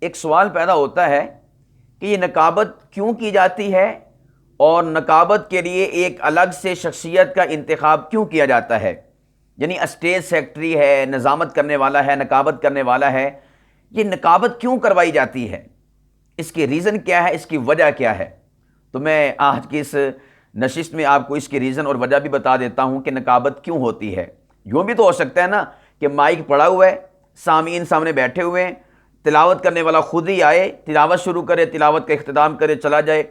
ایک سوال پیدا ہوتا ہے کہ یہ نقابت کیوں کی جاتی ہے اور نقابت کے لیے ایک الگ سے شخصیت کا انتخاب کیوں کیا جاتا ہے؟ یعنی اسٹیج سیکرٹری ہے، نظامت کرنے والا ہے، نقابت کرنے والا ہے، یہ نقابت کیوں کروائی جاتی ہے؟ اس کی ریزن کیا ہے، اس کی وجہ کیا ہے؟ تو میں آج کی اس نشست میں آپ کو اس کی ریزن اور وجہ بھی بتا دیتا ہوں کہ نقابت کیوں ہوتی ہے۔ یوں بھی تو ہو سکتا ہے نا کہ مائک پڑا ہوا ہے، سامعین سامنے بیٹھے ہوئے ہیں، تلاوت کرنے والا خود ہی آئے، تلاوت شروع کرے، تلاوت کا اختتام کرے، چلا جائے،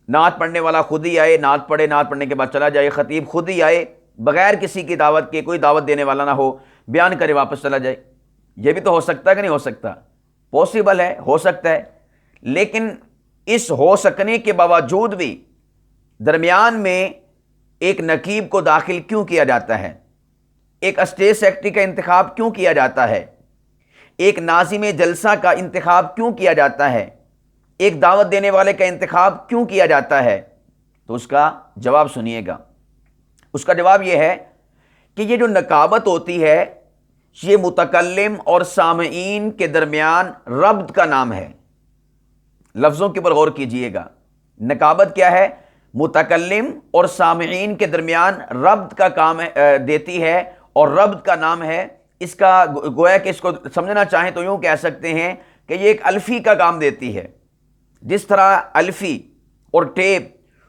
نعت پڑھنے والا خود ہی آئے، نعت پڑھے، نعت پڑھنے کے بعد چلا جائے، خطیب خود ہی آئے بغیر کسی کی دعوت کے، کوئی دعوت دینے والا نہ ہو، بیان کرے واپس چلا جائے۔ یہ بھی تو ہو سکتا ہے کہ نہیں ہو سکتا؟ پاسبل ہے، ہو سکتا ہے۔ لیکن اس ہو سکنے کے باوجود بھی درمیان میں ایک نقیب کو داخل کیوں کیا جاتا ہے؟ ایک اسٹیج سیکرٹری کا انتخاب کیوں کیا جاتا ہے؟ ایک ناظم جلسہ کا انتخاب کیوں کیا جاتا ہے؟ ایک دعوت دینے والے کا انتخاب کیوں کیا جاتا ہے؟ تو اس کا جواب سنیے گا۔ اس کا جواب یہ ہے کہ یہ جو نقابت ہوتی ہے یہ متکلم اور سامعین کے درمیان ربط کا نام ہے۔ لفظوں کے اوپر غور کیجئے گا۔ نقابت کیا ہے؟ متکلم اور سامعین کے درمیان ربط کا کام دیتی ہے، اور ربط کا نام ہے۔ اس کا گویا کہ اس کو سمجھنا چاہیں تو یوں کہہ سکتے ہیں کہ یہ ایک الفی کا کام دیتی ہے۔ جس طرح الفی اور ٹیپ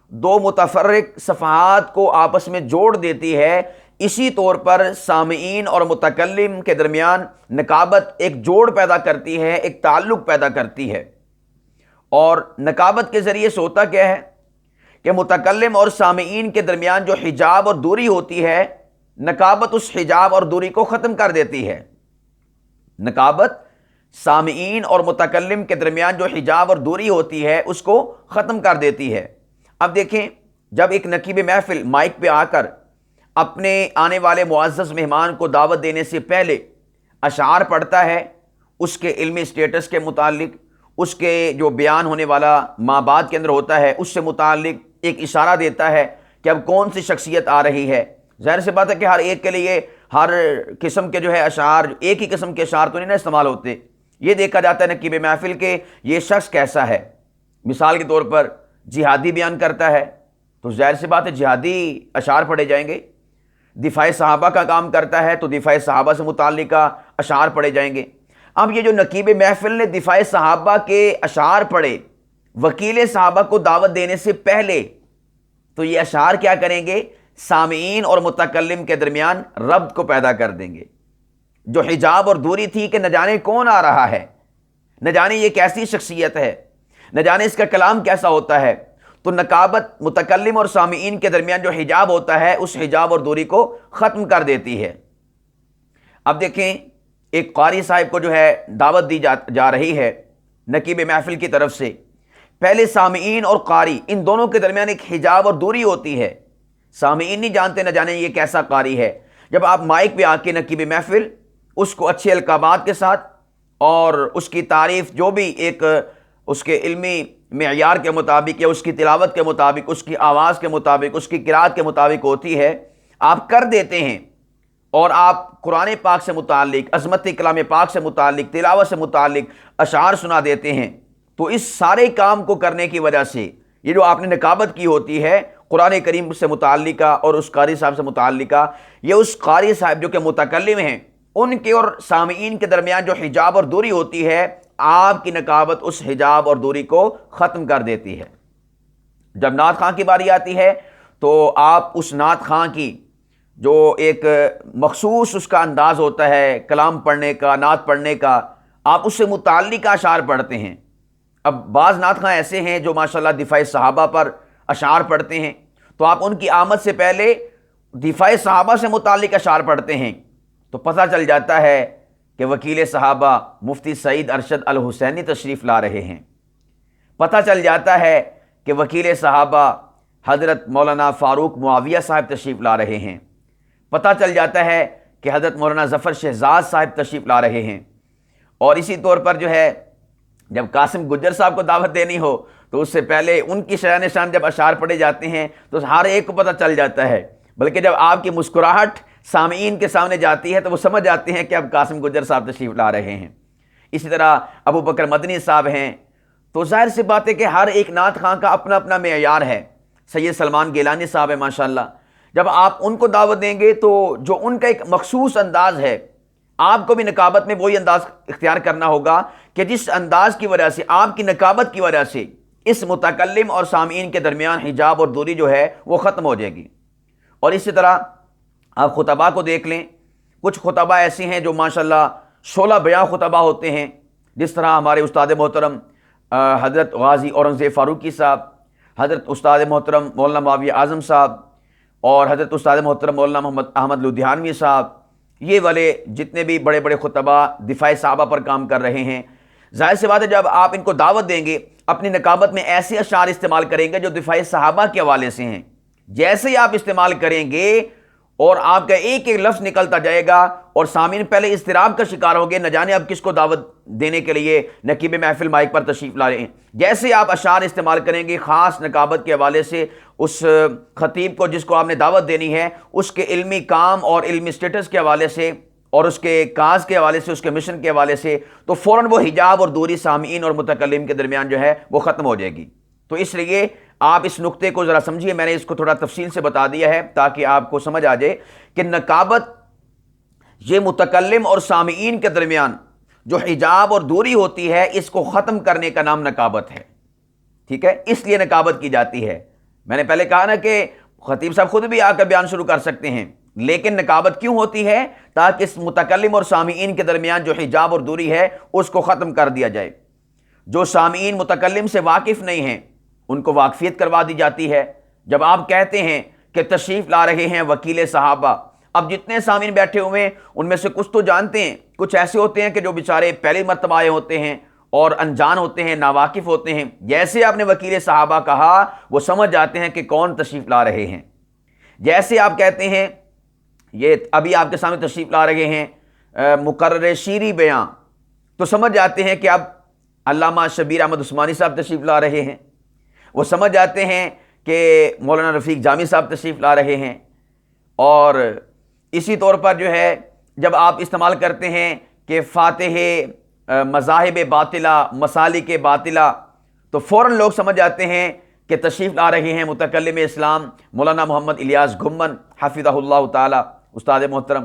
دو متفرق صفحات کو آپس میں جوڑ دیتی ہے، اسی طور پر سامعین اور متکلم کے درمیان نقابت ایک جوڑ پیدا کرتی ہے، ایک تعلق پیدا کرتی ہے۔ اور نقابت کے ذریعے سے ہوتا کیا ہے کہ متکلم اور سامعین کے درمیان جو حجاب اور دوری ہوتی ہے، نقابت اس حجاب اور دوری کو ختم کر دیتی ہے۔ نقابت سامعین اور متکلم کے درمیان جو حجاب اور دوری ہوتی ہے اس کو ختم کر دیتی ہے۔ اب دیکھیں، جب ایک نقیب محفل مائک پہ آ کر اپنے آنے والے معزز مہمان کو دعوت دینے سے پہلے اشعار پڑھتا ہے، اس کے علمی سٹیٹس کے متعلق، اس کے جو بیان ہونے والا ماں بعد کے اندر ہوتا ہے اس سے متعلق ایک اشارہ دیتا ہے کہ اب کون سی شخصیت آ رہی ہے۔ ظاہر سی بات ہے کہ ہر ایک کے لیے ہر قسم کے جو ہے اشعار، ایک ہی قسم کے اشعار تو نہیں نہ استعمال ہوتے۔ یہ دیکھا جاتا ہے نقیب محفل کے یہ شخص کیسا ہے۔ مثال کے طور پر جہادی بیان کرتا ہے تو ظاہر سی بات ہے جہادی اشعار پڑھے جائیں گے۔ دفاع صحابہ کا کام کرتا ہے تو دفاع صحابہ سے متعلقہ اشعار پڑھے جائیں گے۔ اب یہ جو نقیب محفل نے دفاع صحابہ کے اشعار پڑھے وکیل صحابہ کو دعوت دینے سے پہلے، تو یہ اشعار کیا کریں گے؟ سامعین اور متکلم کے درمیان ربط کو پیدا کر دیں گے۔ جو حجاب اور دوری تھی کہ نہ جانے کون آ رہا ہے، نہ جانے یہ کیسی شخصیت ہے، نہ جانے اس کا کلام کیسا ہوتا ہے، تو نقابت متکلم اور سامعین کے درمیان جو حجاب ہوتا ہے اس حجاب اور دوری کو ختم کر دیتی ہے۔ اب دیکھیں، ایک قاری صاحب کو جو ہے دعوت دی جا رہی ہے نقیب محفل کی طرف سے۔ پہلے سامعین اور قاری ان دونوں کے درمیان ایک حجاب اور دوری ہوتی ہے۔ سامعین نہیں جانتے نہ جانے یہ کیسا قاری ہے۔ جب آپ مائک پہ آ کے نقیب محفل اس کو اچھے القابات کے ساتھ اور اس کی تعریف جو بھی ایک اس کے علمی معیار کے مطابق یا اس کی تلاوت کے مطابق، اس کی آواز کے مطابق، اس کی قرات کے مطابق ہوتی ہے، آپ کر دیتے ہیں، اور آپ قرآن پاک سے متعلق، عظمت کلام پاک سے متعلق، تلاوت سے متعلق اشعار سنا دیتے ہیں، تو اس سارے کام کو کرنے کی وجہ سے یہ جو آپ نے نقابت کی ہوتی ہے قرآن کریم سے متعلقہ اور اس قاری صاحب سے متعلقہ، یہ اس قاری صاحب جو کہ متکلم ہیں ان کے اور سامعین کے درمیان جو حجاب اور دوری ہوتی ہے، آپ کی نقابت اس حجاب اور دوری کو ختم کر دیتی ہے۔ جب نعت خواں کی باری آتی ہے تو آپ اس نعت خواں کی جو ایک مخصوص اس کا انداز ہوتا ہے کلام پڑھنے کا، نعت پڑھنے کا، آپ اس سے متعلقہ اشعار پڑھتے ہیں۔ اب بعض نعت خواں ایسے ہیں جو ماشاءاللہ دفاع صحابہ پر اشعار پڑھتے ہیں، تو آپ ان کی آمد سے پہلے دفاع صحابہ سے متعلق اشعار پڑھتے ہیں، تو پتہ چل جاتا ہے کہ وکیل صحابہ مفتی سعید ارشد الحسینی تشریف لا رہے ہیں۔ پتہ چل جاتا ہے کہ وکیل صحابہ حضرت مولانا فاروق معاویہ صاحب تشریف لا رہے ہیں۔ پتہ چل جاتا ہے کہ حضرت مولانا ظفر شہزاد صاحب تشریف لا رہے ہیں۔ اور اسی طور پر جو ہے جب قاسم گجر صاحب کو دعوت دینی ہو تو اس سے پہلے ان کی شان شان جب اشعار پڑھے جاتے ہیں تو ہر ایک کو پتہ چل جاتا ہے، بلکہ جب آپ کی مسکراہٹ سامعین کے سامنے جاتی ہے تو وہ سمجھ جاتے ہیں کہ اب قاسم گجر صاحب تشریف لا رہے ہیں۔ اسی طرح ابو بکر مدنی صاحب ہیں. تو ظاہر سی بات ہے کہ ہر ایک نعت خواں کا اپنا اپنا معیار ہے. سید سلمان گیلانی صاحب ہیں ماشاءاللہ، جب آپ ان کو دعوت دیں گے تو جو ان کا ایک مخصوص انداز ہے، آپ کو بھی نکابت میں وہی انداز اختیار کرنا ہوگا کہ جس انداز کی وجہ سے، آپ کی نکابت کی وجہ سے اس متکلم اور سامعین کے درمیان حجاب اور دوری جو ہے وہ ختم ہو جائے گی. اور اسی طرح آپ خطبہ کو دیکھ لیں، کچھ خطبہ ایسے ہیں جو ماشاءاللہ شعلہ بیاں خطبہ ہوتے ہیں، جس طرح ہمارے استاد محترم حضرت غازی اورنگزیب فاروقی صاحب، حضرت استاد محترم مولانا معاویہ اعظم صاحب، اور حضرت استاد محترم مولانا محمد احمد لدھیانوی صاحب. یہ والے جتنے بھی بڑے بڑے خطبہ دفاع صحابہ پر کام کر رہے ہیں، ظاہر سی بات ہے جب آپ ان کو دعوت دیں گے، اپنی نکابت میں ایسے اشعار استعمال کریں گے جو دفاع صحابہ کے حوالے سے ہیں. جیسے ہی آپ استعمال کریں گے اور آپ کا ایک ایک لفظ نکلتا جائے گا اور سامعین پہلے اضطراب کا شکار ہوگے، نہ جانے اب کس کو دعوت دینے کے لیے نقیب محفل مائک پر تشریف لا رہے ہیں. جیسے آپ اشعار استعمال کریں گے خاص نکابت کے حوالے سے، اس خطیب کو جس کو آپ نے دعوت دینی ہے اس کے علمی کام اور علمی سٹیٹس کے حوالے سے اور اس کے کاز کے حوالے سے، اس کے مشن کے حوالے سے، تو فوراً وہ حجاب اور دوری سامعین اور متکلم کے درمیان جو ہے وہ ختم ہو جائے گی. تو اس لیے آپ اس نقطے کو ذرا سمجھیے. میں نے اس کو تھوڑا تفصیل سے بتا دیا ہے تاکہ آپ کو سمجھ آ جائے کہ نکابت یہ متکلم اور سامعین کے درمیان جو حجاب اور دوری ہوتی ہے، اس کو ختم کرنے کا نام نکابت ہے. ٹھیک ہے، اس لیے نکابت کی جاتی ہے. میں نے پہلے کہا نا کہ خطیب صاحب خود بھی آ کر بیان شروع کر سکتے ہیں، لیکن نکابت کیوں ہوتی ہے؟ تاکہ اس متکلم اور سامعین کے درمیان جو حجاب اور دوری ہے اس کو ختم کر دیا جائے. جو سامعین متکلم سے واقف نہیں ہیں ان کو واقفیت کروا دی جاتی ہے. جب آپ کہتے ہیں کہ تشریف لا رہے ہیں وکیل صحابہ، اب جتنے سامعین بیٹھے ہوئے ہیں ان میں سے کچھ تو جانتے ہیں، کچھ ایسے ہوتے ہیں کہ جو بیچارے پہلی مرتبہ آئے ہوتے ہیں اور انجان ہوتے ہیں، ناواقف ہوتے ہیں. جیسے آپ نے وکیل صحابہ کہا وہ سمجھ جاتے ہیں کہ کون تشریف لا رہے ہیں. جیسے آپ کہتے ہیں یہ ابھی آپ کے سامنے تشریف لا رہے ہیں مقرر شیریں بیاں، تو سمجھ جاتے ہیں کہ اب علامہ شبیر احمد عثمانی صاحب تشریف لا رہے ہیں. وہ سمجھ جاتے ہیں کہ مولانا رفیق جامی صاحب تشریف لا رہے ہیں. اور اسی طور پر جو ہے جب آپ استعمال کرتے ہیں کہ فاتح مذاہب باطلہ مسالک باطلہ، تو فوراً لوگ سمجھ جاتے ہیں کہ تشریف لا رہے ہیں متکلم اسلام مولانا محمد الیاس گھمن حفظہ اللہ تعالی استاد محترم،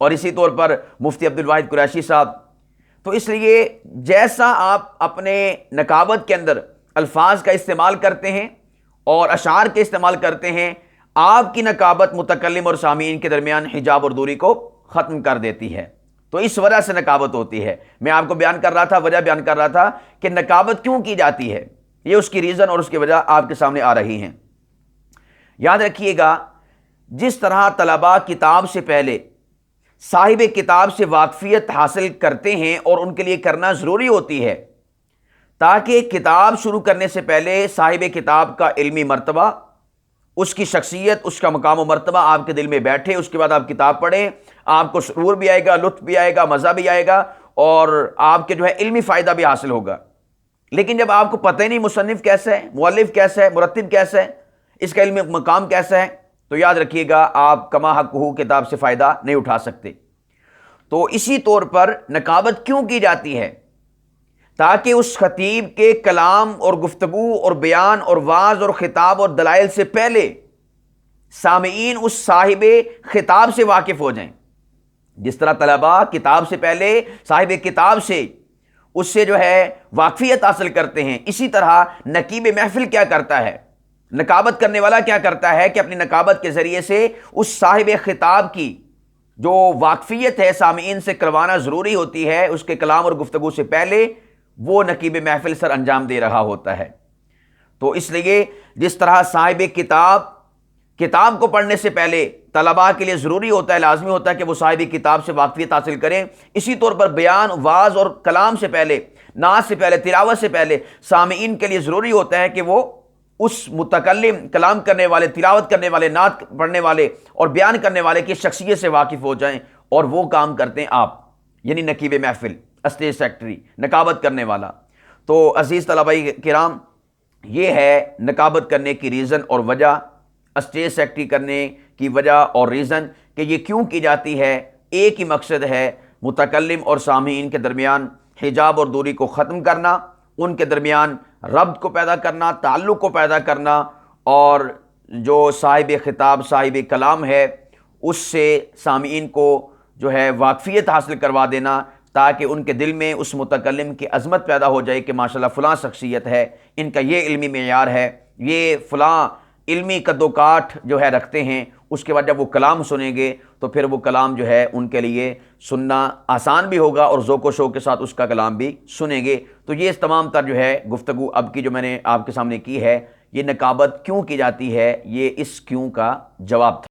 اور اسی طور پر مفتی عبدالواحد قریشی صاحب. تو اس لیے جیسا آپ اپنے نکابت کے اندر الفاظ کا استعمال کرتے ہیں اور اشعار کے استعمال کرتے ہیں، آپ کی نکابت متکلم اور سامعین کے درمیان حجاب اور دوری کو ختم کر دیتی ہے. تو اس وجہ سے نکابت ہوتی ہے. میں آپ کو بیان کر رہا تھا، وجہ بیان کر رہا تھا کہ نکابت کیوں کی جاتی ہے، یہ اس کی ریزن اور اس کی وجہ آپ کے سامنے آ رہی ہیں. یاد رکھیے گا، جس طرح طلباء کتاب سے پہلے صاحب کتاب سے واقفیت حاصل کرتے ہیں اور ان کے لیے کرنا ضروری ہوتی ہے تاکہ کتاب شروع کرنے سے پہلے صاحب کتاب کا علمی مرتبہ، اس کی شخصیت، اس کا مقام و مرتبہ آپ کے دل میں بیٹھے. اس کے بعد آپ کتاب پڑھیں، آپ کو شعور بھی آئے گا، لطف بھی آئے گا، مزہ بھی آئے گا اور آپ کے جو ہے علمی فائدہ بھی حاصل ہوگا. لیکن جب آپ کو پتہ ہی نہیں مصنف کیسا ہے، مؤلف کیسا ہے، مرتب کیسا ہے، اس کا علمی مقام کیسا ہے، تو یاد رکھیے گا آپ کما حق ہو کتاب سے فائدہ نہیں اٹھا سکتے. تو اسی طور پر نکابت کیوں کی جاتی ہے؟ تاکہ اس خطیب کے کلام اور گفتگو اور بیان اور وعظ اور خطاب اور دلائل سے پہلے سامعین اس صاحب خطاب سے واقف ہو جائیں. جس طرح طلباء کتاب سے پہلے صاحب کتاب سے اس سے جو ہے واقفیت حاصل کرتے ہیں، اسی طرح نقیب محفل کیا کرتا ہے، نکابت کرنے والا کیا کرتا ہے کہ اپنی نکابت کے ذریعے سے اس صاحب خطاب کی جو واقفیت ہے سامعین سے کروانا ضروری ہوتی ہے اس کے کلام اور گفتگو سے پہلے، وہ نقیب محفل سر انجام دے رہا ہوتا ہے. تو اس لیے جس طرح صاحب کتاب کو پڑھنے سے پہلے طلباء کے لیے ضروری ہوتا ہے، لازمی ہوتا ہے کہ وہ صاحب کتاب سے واقفیت حاصل کریں، اسی طور پر بیان، واعظ اور کلام سے پہلے، نعت سے پہلے، تلاوت سے پہلے سامعین کے لیے ضروری ہوتا ہے کہ وہ اس متکلم، کلام کرنے والے، تلاوت کرنے والے، نعت پڑھنے والے اور بیان کرنے والے کی شخصیت سے واقف ہو جائیں. اور وہ کام کرتے ہیں آپ، یعنی نقیب محفل، اسٹیج سیکرٹری، نکابت کرنے والا. تو عزیز طلباء کرام، یہ ہے نکابت کرنے کی ریزن اور وجہ، اسٹیج سیکرٹری کرنے کی وجہ اور ریزن کہ یہ کیوں کی جاتی ہے. ایک ہی مقصد ہے، متکلم اور سامعین کے درمیان حجاب اور دوری کو ختم کرنا، ان کے درمیان ربط کو پیدا کرنا، تعلق کو پیدا کرنا، اور جو صاحب خطاب صاحب کلام ہے اس سے سامعین کو جو ہے واقفیت حاصل کروا دینا، تاکہ ان کے دل میں اس متکلم کی عظمت پیدا ہو جائے کہ ماشاءاللہ فلاں شخصیت ہے، ان کا یہ علمی معیار ہے، یہ فلاں علمی قد و کاٹھ جو ہے رکھتے ہیں۔ اس کے بعد جب وہ کلام سنیں گے تو پھر وہ کلام جو ہے ان کے لیے سننا آسان بھی ہوگا، اور ذوق و شوق کے ساتھ اس کا کلام بھی سنیں گے۔ تو یہ تمام تر جو ہے گفتگو اب کی جو میں نے آپ کے سامنے کی ہے، یہ نقابت کیوں کی جاتی ہے، یہ اس کیوں کا جواب تھا۔